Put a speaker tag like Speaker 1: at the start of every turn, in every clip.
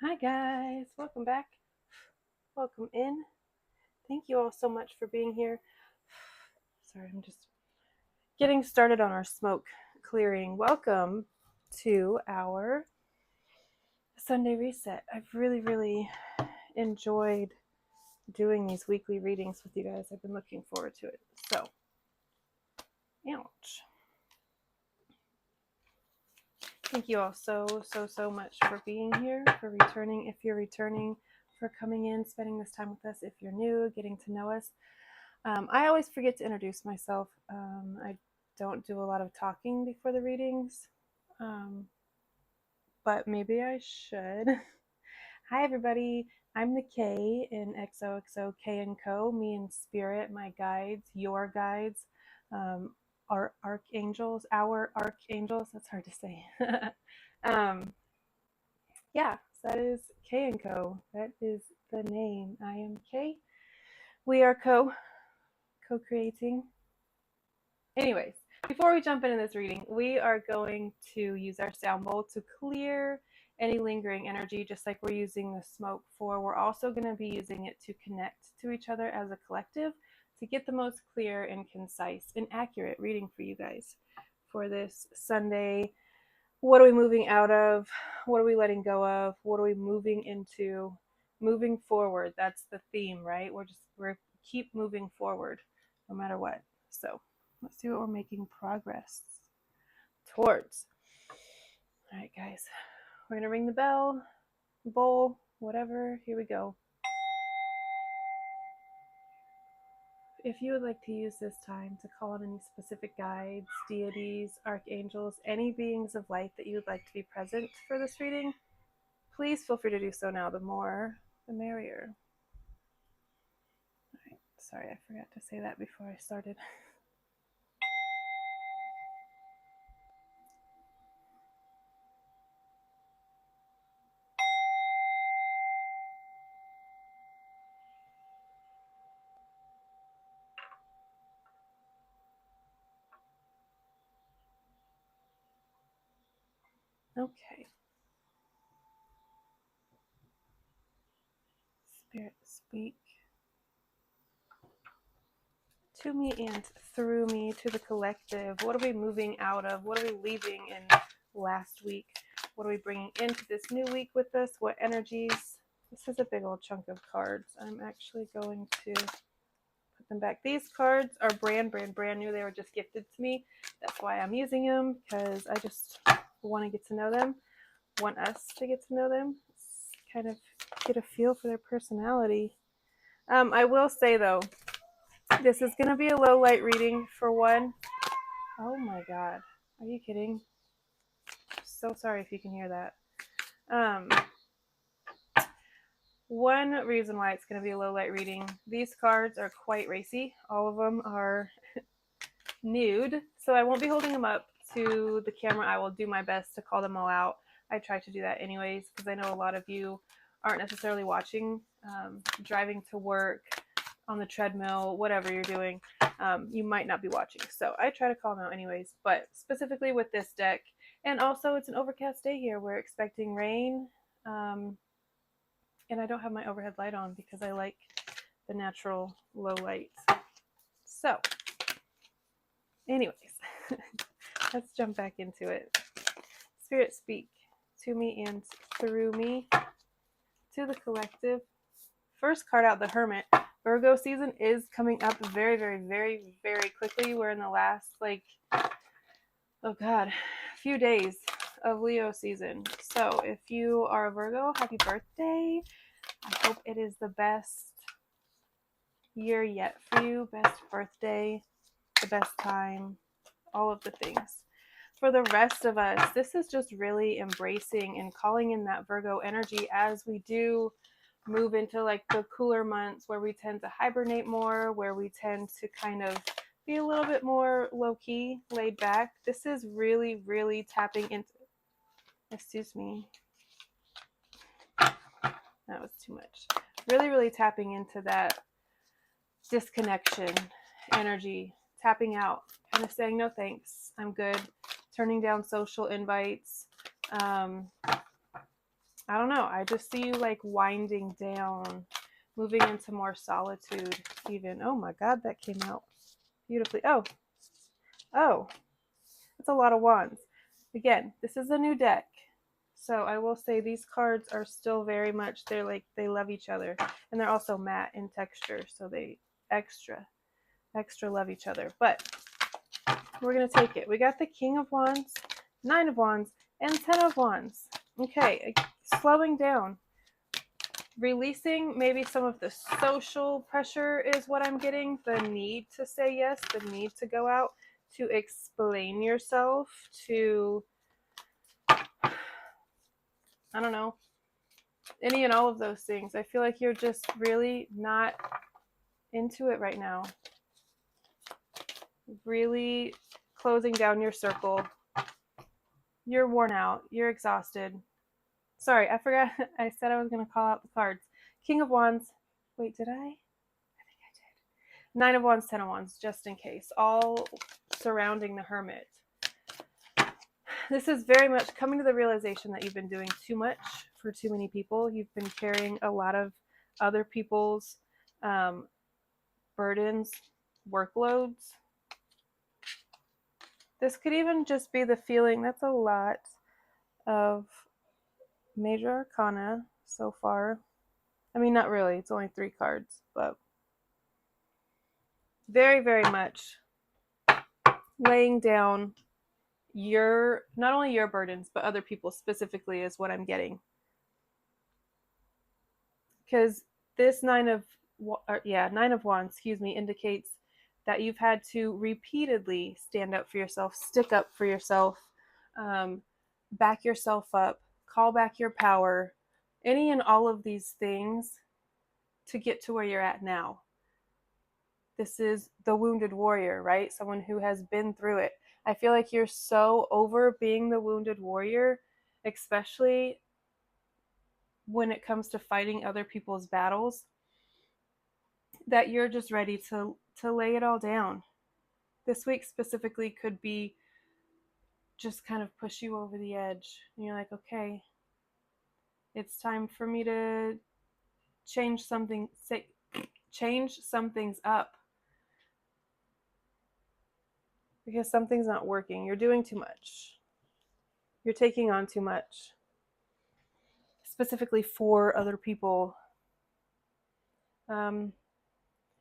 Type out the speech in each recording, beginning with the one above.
Speaker 1: Hi guys, welcome back. Welcome in. Thank you all so much for being here. Sorry, I'm just getting started on our smoke clearing. Welcome to our Sunday reset. I've really enjoyed doing these weekly readings with you guys. I've been looking forward to it. So, ouch. Thank you all so much for being here, for returning. If you're returning, for coming in, spending this time with us. If you're new, getting to know us. I always forget to introduce myself. I don't do a lot of talking before the readings, but maybe I should. Hi, everybody. I'm the K in XoXoKandCo, me and Spirit, my guides, your guides, our archangels, that's hard to say. Yeah, so that is K and Co. That is the name. I am K. We are co-creating. Anyways, before we jump into this reading, we are going to use our sound bowl to clear any lingering energy, just like we're using the smoke for. We're also going to be using it to connect to each other as a collective to get the most clear and concise and accurate reading for you guys for this Sunday. What are we moving out of? What are we letting go of? What are we moving into? Moving forward. That's the theme, right? We're keep moving forward no matter what. So let's see what we're making progress towards. All right, guys. We're going to ring the bell, bowl, whatever. Here we go. If you would like to use this time to call on any specific guides, deities, archangels, any beings of light that you would like to be present for this reading, please feel free to do so now. The more, the merrier. All right. Sorry, I forgot to say that before I started. Okay. Spirit, speak to me and through me, to the collective. What are we moving out of? What are we leaving in last week? What are we bringing into this new week with us? What energies? This is a big old chunk of cards. I'm actually going to put them back. These cards are brand new. They were just gifted to me. That's why I'm using them, because I just want to get to know them, want us to get to know them, kind of get a feel for their personality. I will say, though, this is going to be a low light reading for one. Oh my God. Are you kidding? So sorry if you can hear that. One reason why it's going to be a low light reading, these cards are quite racy. All of them are nude, so I won't be holding them up to the camera. I will do my best to call them all out. I try to do that anyways, because I know a lot of you aren't necessarily watching, driving to work, on the treadmill, whatever you're doing. You might not be watching, so I try to call them out anyways. But specifically with this deck, and also it's an overcast day here. We're expecting rain, and I don't have my overhead light on because I like the natural low light. So anyways, let's jump back into it. Spirit, speak to me and through me, to the collective. First card out, the Hermit. Virgo season is coming up very quickly. We're in the last, few days of Leo season. So if you are a Virgo, happy birthday. I hope it is the best year yet for you. Best birthday, the best time, all of the things. For the rest of us, this is just really embracing and calling in that Virgo energy as we do move into the cooler months, where we tend to hibernate more, where we tend to kind of be a little bit more low-key, laid back. This is really tapping into, excuse me, that was too much. Really tapping into that disconnection energy, tapping out, kind of saying no thanks, I'm good, turning down social invites. I don't know. I just see you like winding down, moving into more solitude even. Oh my God, that came out beautifully. Oh, that's a lot of wands. Again, this is a new deck. So I will say these cards are still very much, they're like, they love each other. And they're also matte in texture. So they extra love each other. But we're going to take it. We got the King of Wands, 9 of Wands, and 10 of Wands. Okay, slowing down. Releasing maybe some of the social pressure is what I'm getting. The need to say yes, the need to go out, to explain yourself, to, I don't know, any and all of those things. I feel like you're just really not into it right now. Really closing down your circle. You're worn out. You're exhausted. Sorry, I forgot. I said I was going to call out the cards. King of Wands. Wait, did I? I think I did. 9 of Wands, 10 of Wands, just in case. All surrounding the Hermit. This is very much coming to the realization that you've been doing too much for too many people. You've been carrying a lot of other people's burdens, workloads. This could even just be the feeling. That's a lot of major arcana so far. I mean, not really. It's only 3 cards, but very, very much laying down your, not only your burdens, but other people's specifically is what I'm getting. Because this 9 of Wands, indicates that you've had to repeatedly stand up for yourself, stick up for yourself, back yourself up, call back your power, any and all of these things to get to where you're at now. This is the wounded warrior, right? Someone who has been through it. I feel like you're so over being the wounded warrior, especially when it comes to fighting other people's battles, that you're just ready to lay it all down. This week specifically could be just kind of push you over the edge. And you're like, okay, it's time for me to change some things up. Because something's not working. You're doing too much. You're taking on too much. Specifically for other people.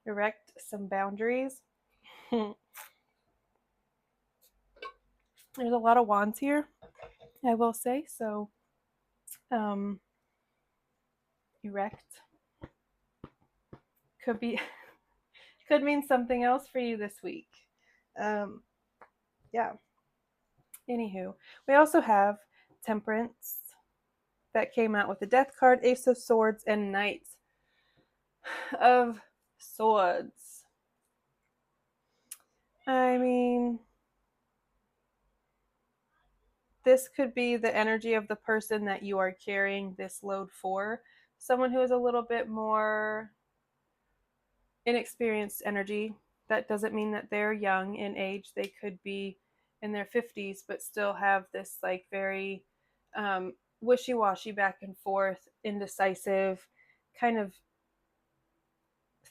Speaker 1: Erect some boundaries. There's a lot of wands here, I will say. So, erect could mean something else for you this week. Yeah. Anywho, we also have Temperance that came out with the Death card, Ace of Swords, and Knight of Swords. I mean, this could be the energy of the person that you are carrying this load for. Someone who is a little bit more inexperienced energy. That doesn't mean that they're young in age. They could be in their 50s, but still have this like very wishy-washy, back and forth, indecisive, kind of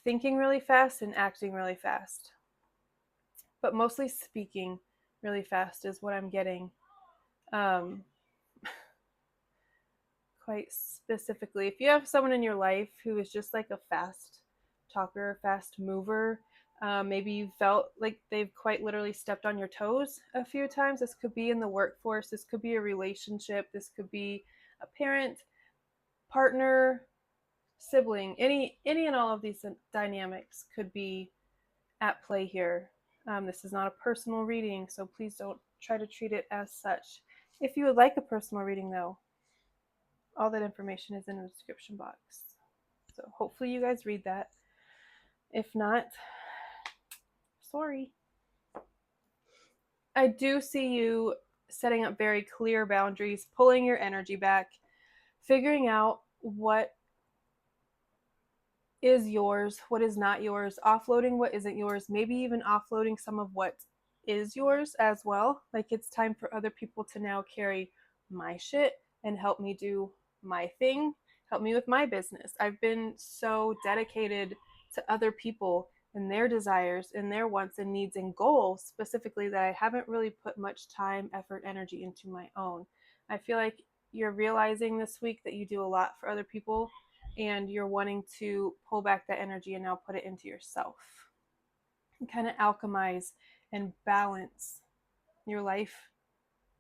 Speaker 1: thinking really fast and acting really fast. But mostly speaking really fast is what I'm getting. Quite specifically, if you have someone in your life who is just like a fast talker, fast mover, maybe you felt like they've quite literally stepped on your toes a few times. This could be in the workforce. This could be a relationship. This could be a parent, partner, sibling. Any and all of these dynamics could be at play here. This is not a personal reading, so please don't try to treat it as such. If you would like a personal reading, though, all that information is in the description box. So hopefully you guys read that. If not, sorry. I do see you setting up very clear boundaries, pulling your energy back, figuring out what is yours, what is not yours, offloading what isn't yours, maybe even offloading some of what is yours as well. Like, it's time for other people to now carry my shit and help me do my thing, help me with my business. I've been so dedicated to other people and their desires and their wants and needs and goals specifically that I haven't really put much time, effort, energy into my own. I feel like you're realizing this week that you do a lot for other people and you're wanting to pull back that energy and now put it into yourself and kind of alchemize and balance your life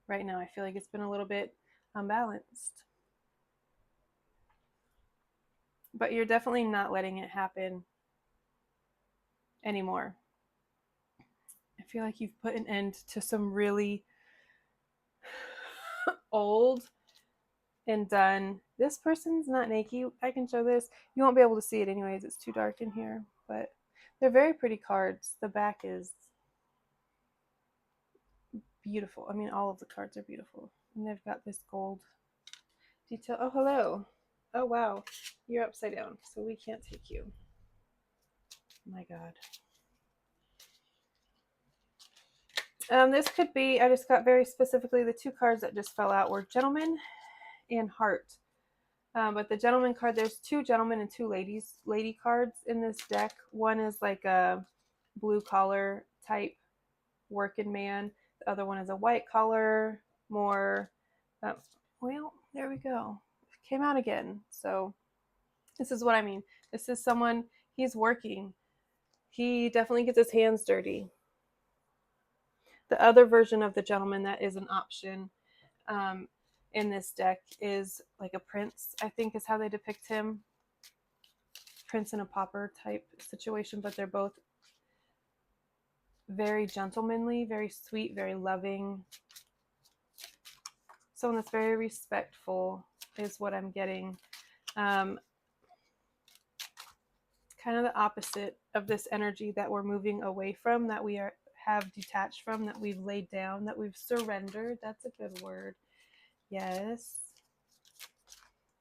Speaker 1: right now. I feel like it's been a little bit unbalanced, but you're definitely not letting it happen anymore. I feel like you've put an end to some really old and done. This person's not naked. I can show this. You won't be able to see it anyways. It's too dark in here, but they're very pretty cards. The back is beautiful. I mean, all of the cards are beautiful. And they've got this gold detail. Oh, hello. Oh, wow. You're upside down, so we can't take you. My God. This could be, I just got very specifically, the two cards that just fell out were Gentleman and Heart. But the Gentleman card, there's two gentlemen and two lady cards in this deck. One is like a blue collar type working man. The other one is a white collar, more, well, there we go. It came out again. So this is what I mean. This is someone, he's working. He definitely gets his hands dirty. The other version of the Gentleman that is an option in this deck is like a prince, I think is how they depict him. Prince and a pauper type situation, but they're both very gentlemanly, very sweet, very loving. Someone that's very respectful is what I'm getting. Kind of the opposite of this energy that we're moving away from, that we have detached from, that we've laid down, that we've surrendered. That's a good word. Yes.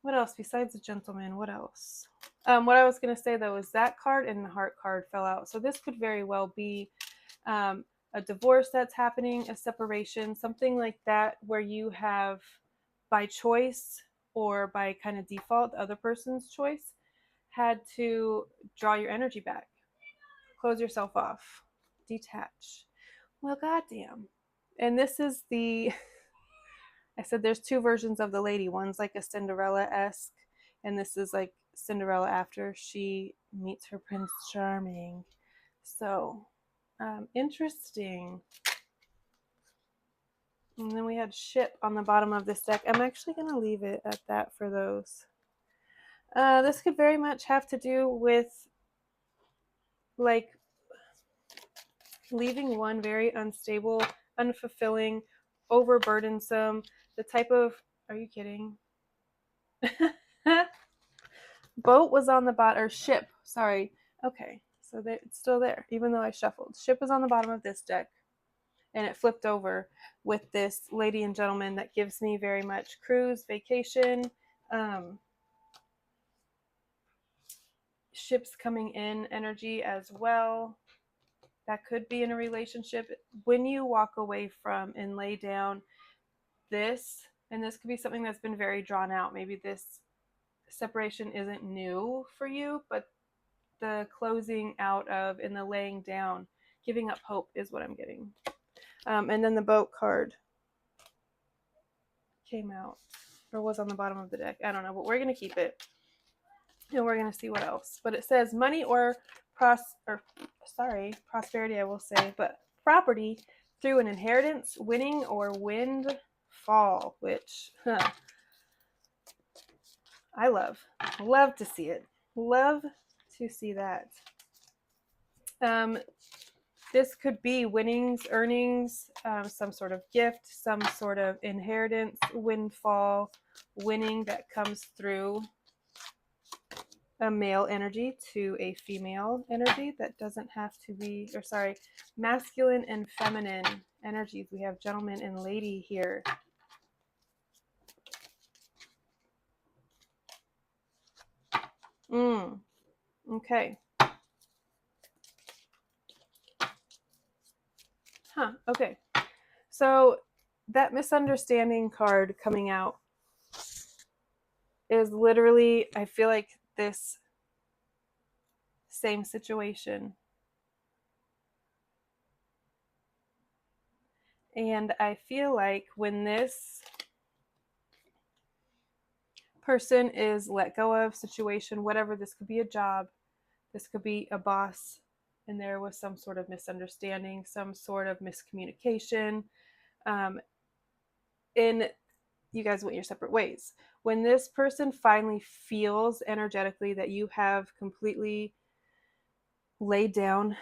Speaker 1: What else besides the Gentleman? What else? What I was going to say though is that card and the Heart card fell out. So this could very well be a divorce that's happening, a separation, something like that, where you have, by choice or by kind of default, the other person's choice, had to draw your energy back, close yourself off, detach. Well, goddamn. And this is the, I said there's two versions of the lady. One's like a Cinderella-esque, and this is like Cinderella after she meets her Prince Charming. So, interesting. And then we had Ship on the bottom of this deck. I'm actually going to leave it at that for those. This could very much have to do with like leaving one very unstable, unfulfilling, overburdensome, the type of, are you kidding? Boat was on the bottom, or Ship, sorry. Okay, so it's still there, even though I shuffled. Ship is on the bottom of this deck, and it flipped over with this lady and gentleman that gives me very much cruise, vacation, ships coming in energy as well. That could be in a relationship. When you walk away from and lay down this, and this could be something that's been very drawn out. Maybe this separation isn't new for you, but the closing out of and the laying down, giving up hope is what I'm getting. And then the Boat card came out, or was on the bottom of the deck. I don't know, but we're going to keep it. And we're going to see what else. But it says money or prosperity, I will say, but property through an inheritance, winning, or windfall, which I love. Love to see it. Love to see that. This could be winnings, earnings, some sort of gift, some sort of inheritance, windfall, winning that comes through a male energy to a female energy. That doesn't have to be, or sorry, masculine and feminine energies. We have gentleman and lady here. Okay. Okay. So that misunderstanding card coming out is literally, I feel like this same situation. And I feel like when this person is let go of, situation, whatever, this could be a job, this could be a boss, and there was some sort of misunderstanding, some sort of miscommunication, and you guys went your separate ways. When this person finally feels energetically that you have completely laid down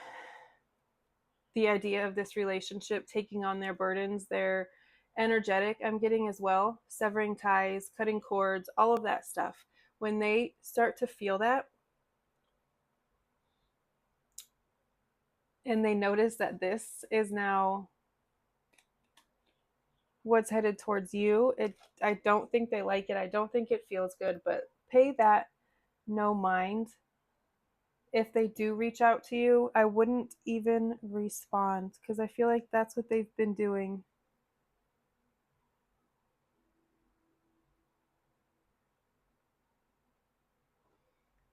Speaker 1: the idea of this relationship, taking on their burdens, their energetic, I'm getting as well, severing ties, cutting cords, all of that stuff. When they start to feel that and they notice that this is now what's headed towards you, I don't think they like it. I don't think it feels good, but pay that no mind. If they do reach out to you, I wouldn't even respond because I feel like that's what they've been doing.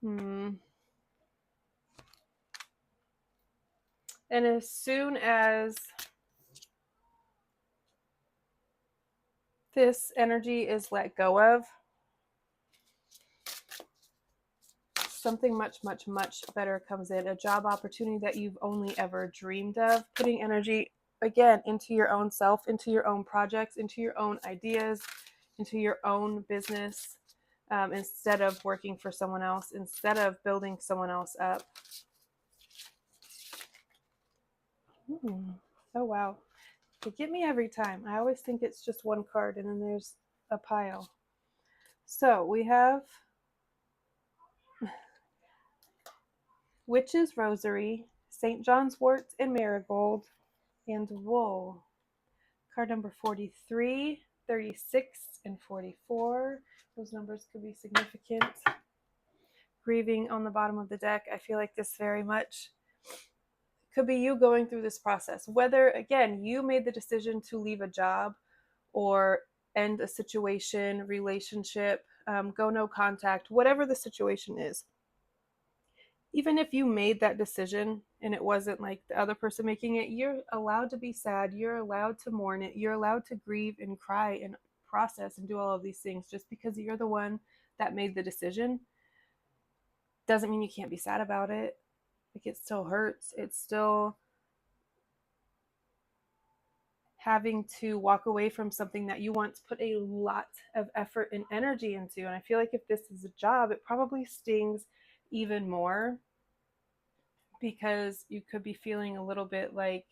Speaker 1: And as soon as this energy is let go of, something much, much, much better comes in. A job opportunity that you've only ever dreamed of. Putting energy, again, into your own self, into your own projects, into your own ideas, into your own business, instead of working for someone else, instead of building someone else up. Oh, wow. They get me every time. I always think it's just one card and then there's a pile. So we have Witch's Rosary, St. John's Wort and Marigold, and Wool. Card number 43, 36, and 44. Those numbers could be significant. Grieving on the bottom of the deck. I feel like this very much could be you going through this process. Whether, again, you made the decision to leave a job or end a situation, relationship, go no contact, whatever the situation is. Even if you made that decision and it wasn't like the other person making it, you're allowed to be sad. You're allowed to mourn it. You're allowed to grieve and cry and process and do all of these things. Just because you're the one that made the decision doesn't mean you can't be sad about it. Like, it still hurts. It's still having to walk away from something that you once put a lot of effort and energy into. And I feel like if this is a job, it probably stings even more because you could be feeling a little bit like,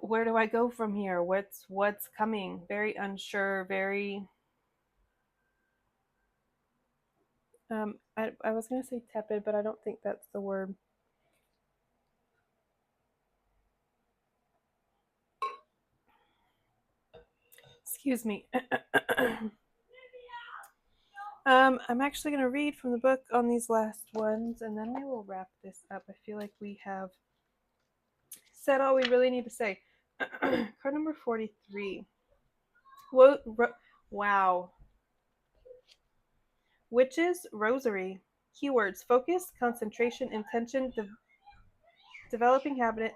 Speaker 1: where do I go from here? What's coming? Very unsure, very I was gonna say tepid, but I don't think that's the word. Excuse me. I'm actually going to read from the book on these last ones, and then we will wrap this up. I feel like we have said all we really need to say. Card number 43. Wow. Witch's Rosary. Keywords: focus, concentration, intention, developing habit.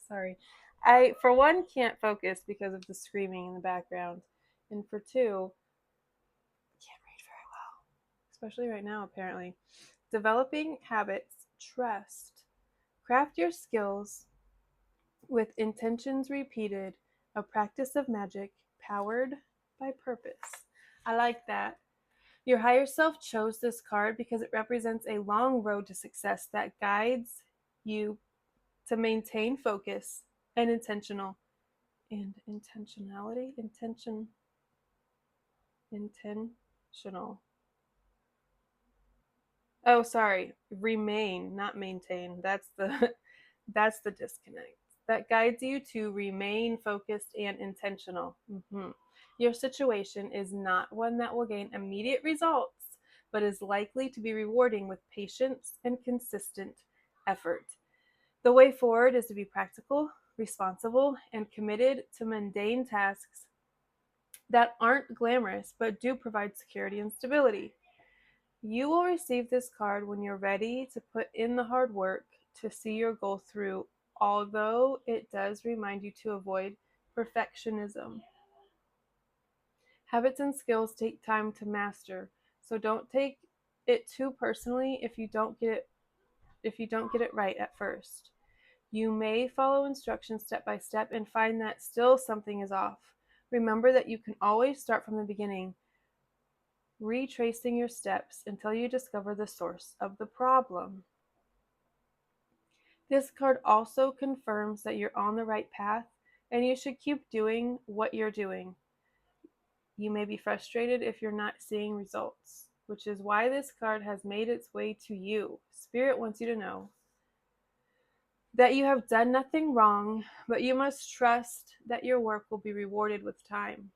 Speaker 1: Sorry. I, for one, can't focus because of the screaming in the background. And for two, can't read very well, especially right now, apparently. Developing habits, trust. Craft your skills with intentions repeated, a practice of magic powered by purpose. I like that. Your higher self chose this card because it represents a long road to success that guides you to maintain focus and intentional. Oh, sorry, remain, not maintain. That's the that's the disconnect. That guides you to remain focused and intentional. Your situation is not one that will gain immediate results, but is likely to be rewarding with patience and consistent effort. The way forward is to be practical, responsible, and committed to mundane tasks that aren't glamorous but do provide security and stability. You will receive this card when you're ready to put in the hard work to see your goal through, although it does remind you to avoid perfectionism. Habits and skills take time to master, so don't take it too personally if you don't get it right at first. You may follow instructions step by step and find that still something is off. Remember that you can always start from the beginning, retracing your steps until you discover the source of the problem. This card also confirms that you're on the right path and you should keep doing what you're doing. You may be frustrated if you're not seeing results, which is why this card has made its way to you. Spirit wants you to know that you have done nothing wrong, but you must trust that your work will be rewarded with time.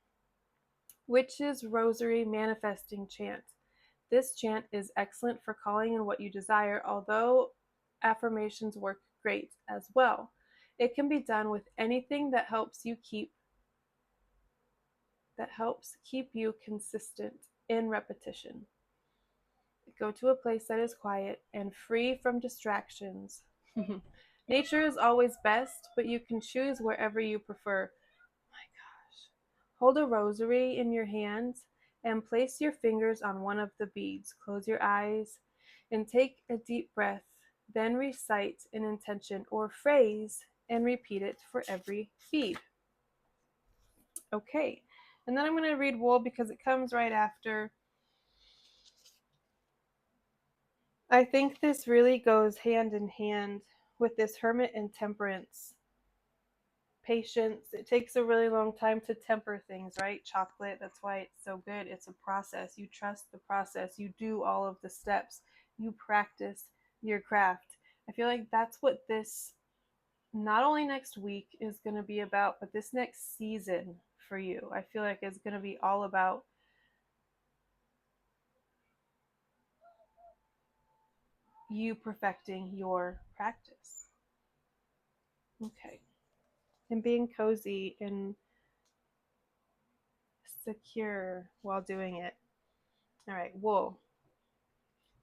Speaker 1: Witch's Rosary Manifesting Chant. This chant is excellent for calling in what you desire, although affirmations work great as well. It can be done with anything that helps keep you consistent in repetition. Go to a place that is quiet and free from distractions. Nature is always best, but you can choose wherever you prefer. My gosh. Hold a rosary in your hands and place your fingers on one of the beads. Close your eyes and take a deep breath. Then recite an intention or phrase and repeat it for every bead. Okay, and then I'm going to read wool because it comes right after. I think this really goes hand in hand with this hermit and temperance. Patience. It takes a really long time to temper things, right? Chocolate, that's why it's so good. It's a process. You trust the process. You do all of the steps. You practice your craft. I feel like that's what this, not only next week, is going to be about, but this next season for you. I feel like it's going to be all about you perfecting your practice. Okay. And being cozy and secure while doing it. All right, wool.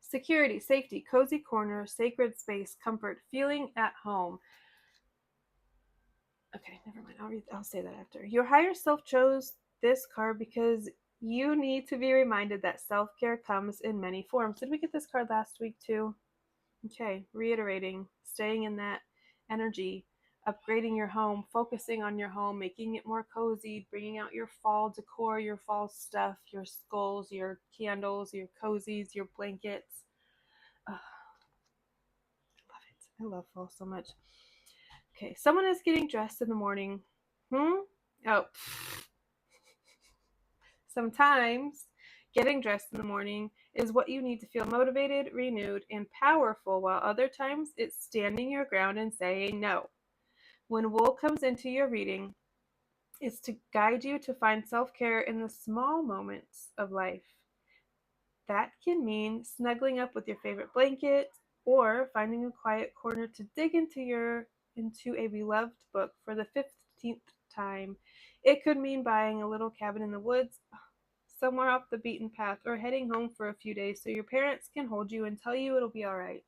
Speaker 1: Security, safety, cozy corner, sacred space, comfort, feeling at home. Okay, never mind. I'll say that after. Your higher self chose this card because you need to be reminded that self-care comes in many forms. Did we get this card last week too? Okay, reiterating, staying in that energy, upgrading your home, focusing on your home, making it more cozy, bringing out your fall decor, your fall stuff, your skulls, your candles, your cozies, your blankets. Oh, I love it. I love fall so much. Okay, someone is getting dressed in the morning. Oh, sometimes getting dressed in the morning is what you need to feel motivated, renewed, and powerful, while other times it's standing your ground and saying no. When wool comes into your reading, it's to guide you to find self-care in the small moments of life. That can mean snuggling up with your favorite blanket or finding a quiet corner to dig into a beloved book for the 15th time. It could mean buying a little cabin in the woods somewhere off the beaten path or heading home for a few days so your parents can hold you and tell you it'll be all right.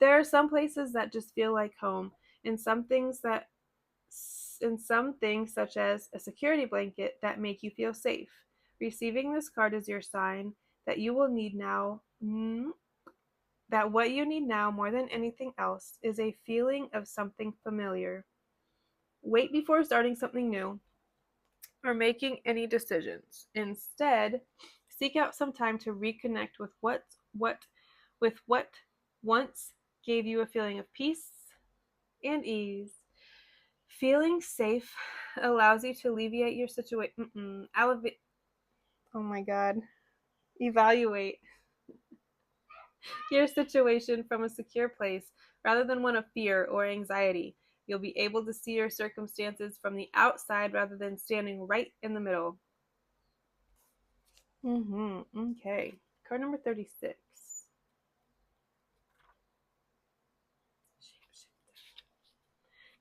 Speaker 1: There are some places that just feel like home, and some things such as a security blanket that make you feel safe. Receiving this card is your sign that you will need now that what you need now more than anything else is a feeling of something familiar. Wait before starting something new or making any decisions. Instead, seek out some time to reconnect with what once gave you a feeling of peace and ease. Feeling safe allows you to alleviate your situation. Oh my God. Evaluate your situation from a secure place rather than one of fear or anxiety. You'll be able to see your circumstances from the outside rather than standing right in the middle. Okay. Card number 36.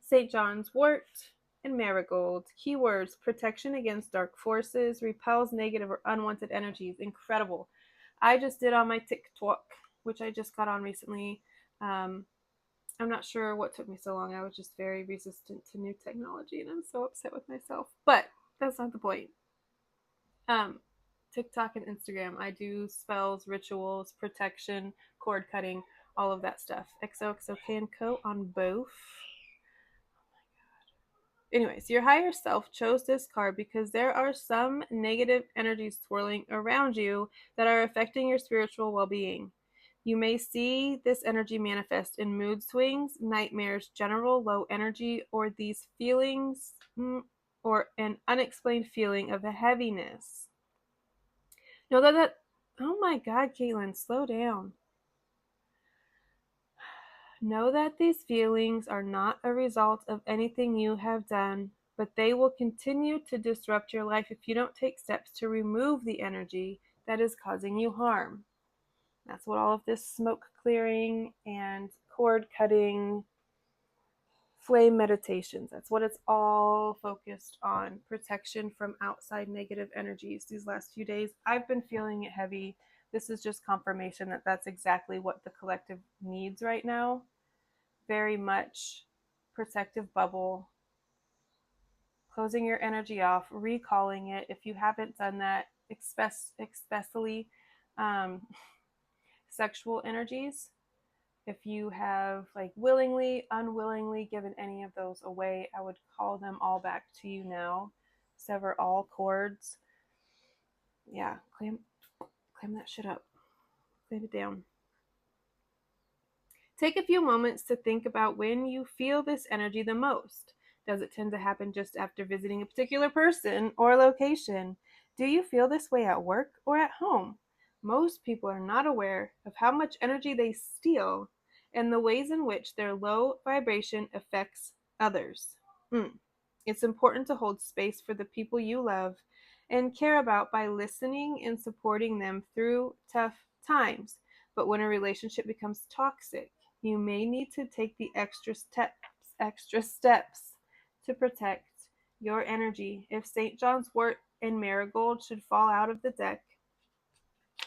Speaker 1: St. John's wort. and marigold. Keywords: protection against dark forces, repels negative or unwanted energies. Incredible. I just did on my TikTok, which I just got on recently. I'm not sure what took me so long. I was just very resistant to new technology, and I'm so upset with myself. But that's not the point. Um, TikTok and Instagram, I do spells, rituals, protection, cord cutting, all of that stuff. XoXoKandCo on both. Anyways, your higher self chose this card because there are some negative energies swirling around you that are affecting your spiritual well-being. You may see this energy manifest in mood swings, nightmares, general low energy, or these feelings, or an unexplained feeling of heaviness. Know that oh my God, Caitlin, slow down. Know that these feelings are not a result of anything you have done, but they will continue to disrupt your life if you don't take steps to remove the energy that is causing you harm. That's what all of this smoke clearing and cord cutting, flame meditations, that's what it's all focused on. Protection from outside negative energies. These last few days, I've been feeling it heavy. This is just confirmation that that's exactly what the collective needs right now. Very much protective bubble, closing your energy off, recalling it. If you haven't done that, especially sexual energies, if you have like willingly, unwillingly given any of those away, I would call them all back to you now. Sever all cords. Yeah, clam that shit up. Clam it down. Take a few moments to think about when you feel this energy the most. Does it tend to happen just after visiting a particular person or location? Do you feel this way at work or at home? Most people are not aware of how much energy they steal and the ways in which their low vibration affects others. It's important to hold space for the people you love and care about by listening and supporting them through tough times. But when a relationship becomes toxic, you may need to take the extra steps to protect your energy. If St. John's wort and marigold should fall out of the deck,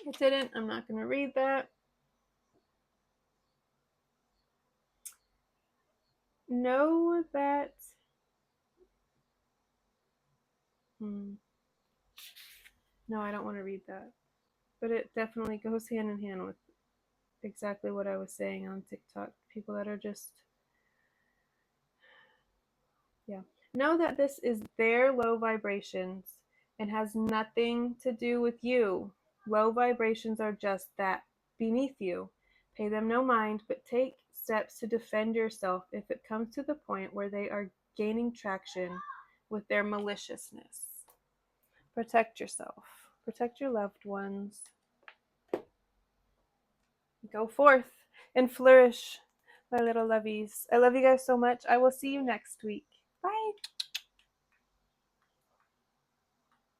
Speaker 1: it didn't. I'm not going to read that. Know that no, I don't want to read that. But it definitely goes hand in hand with exactly what I was saying on TikTok. People that are just, yeah. Know that this is their low vibrations and has nothing to do with you. Low vibrations are just that, beneath you. Pay them no mind, but take steps to defend yourself if it comes to the point where they are gaining traction with their maliciousness. Protect yourself. Protect your loved ones. Go forth and flourish, my little lovies. I love you guys so much. I will see you next week.